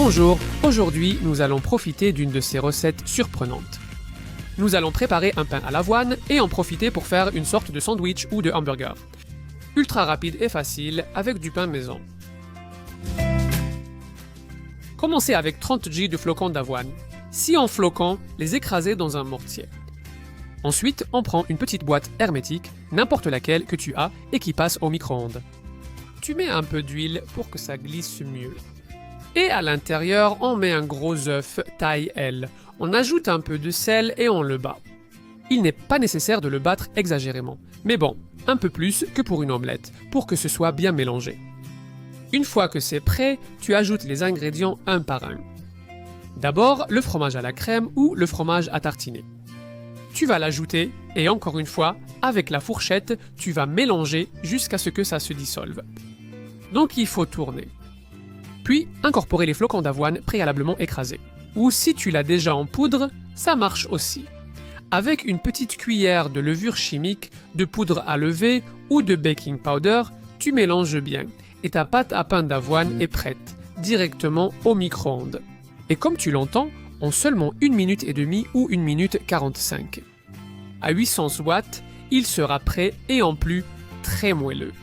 Bonjour, aujourd'hui nous allons profiter d'une de ces recettes surprenantes. Nous allons préparer un pain à l'avoine et en profiter pour faire une sorte de sandwich ou de hamburger. Ultra rapide et facile avec du pain maison. Commencez avec 30 g de flocons d'avoine. Si en flocons, les écraser dans un mortier. Ensuite, on prend une petite boîte hermétique, n'importe laquelle que tu as et qui passe au micro-ondes. Tu mets un peu d'huile pour que ça glisse mieux. Et à l'intérieur, on met un gros œuf taille L. On ajoute un peu de sel et on le bat. Il n'est pas nécessaire de le battre exagérément, mais bon, un peu plus que pour une omelette, pour que ce soit bien mélangé. Une fois que c'est prêt, tu ajoutes les ingrédients un par un. D'abord, le fromage à la crème ou le fromage à tartiner. Tu vas l'ajouter et encore une fois, avec la fourchette, tu vas mélanger jusqu'à ce que ça se dissolve. Donc il faut tourner. Puis, incorporer les flocons d'avoine préalablement écrasés. Ou si tu l'as déjà en poudre, ça marche aussi. Avec une petite cuillère de levure chimique, de poudre à lever ou de baking powder, tu mélanges bien et ta pâte à pain d'avoine est prête, directement au micro-ondes. Et comme tu l'entends, en seulement 1 minute et demie ou 1 minute 45. À 800 watts, il sera prêt et en plus très moelleux.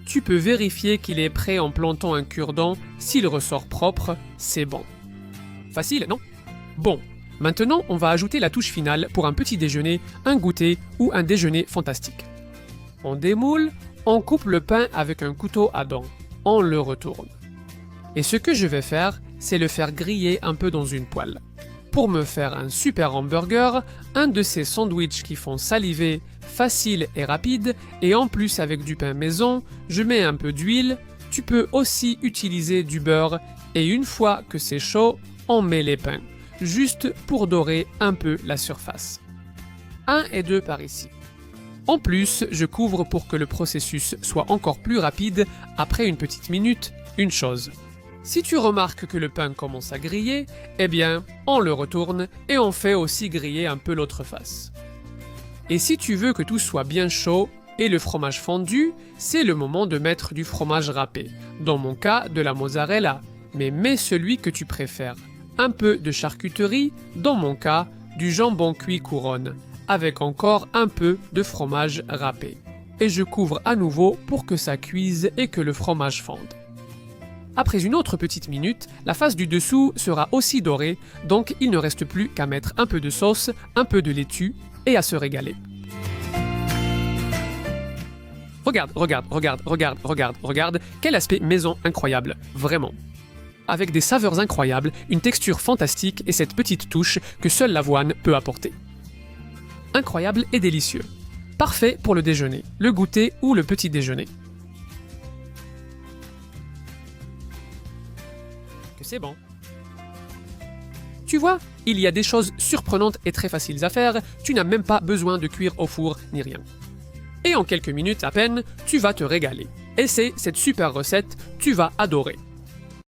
Tu peux vérifier qu'il est prêt en plantant un cure-dent. S'il ressort propre, c'est bon. Facile, non? Bon, maintenant on va ajouter la touche finale pour un petit déjeuner, un goûter ou un déjeuner fantastique. On démoule, on coupe le pain avec un couteau à dents. On le retourne. Et ce que je vais faire, c'est le faire griller un peu dans une poêle. Pour me faire un super hamburger, un de ces sandwichs qui font saliver, facile et rapide, et en plus avec du pain maison, je mets un peu d'huile, tu peux aussi utiliser du beurre, et une fois que c'est chaud, on met les pains, juste pour dorer un peu la surface. 1 et 2 par ici. En plus, je couvre pour que le processus soit encore plus rapide, après une petite minute, une chose. Si tu remarques que le pain commence à griller, eh bien, on le retourne et on fait aussi griller un peu l'autre face. Et si tu veux que tout soit bien chaud et le fromage fondu, c'est le moment de mettre du fromage râpé. Dans mon cas, de la mozzarella, mais mets celui que tu préfères. Un peu de charcuterie, dans mon cas, du jambon cuit couronne, avec encore un peu de fromage râpé. Et je couvre à nouveau pour que ça cuise et que le fromage fonde. Après une autre petite minute, la face du dessous sera aussi dorée, donc il ne reste plus qu'à mettre un peu de sauce, un peu de laitue et à se régaler. Regarde, quel aspect maison incroyable, vraiment. Avec des saveurs incroyables, une texture fantastique et cette petite touche que seule l'avoine peut apporter. Incroyable et délicieux. Parfait pour le déjeuner, le goûter ou le petit déjeuner. C'est bon. Tu vois, il y a des choses surprenantes et très faciles à faire, tu n'as même pas besoin de cuire au four ni rien. Et en quelques minutes à peine, tu vas te régaler. Essaie cette super recette, tu vas adorer.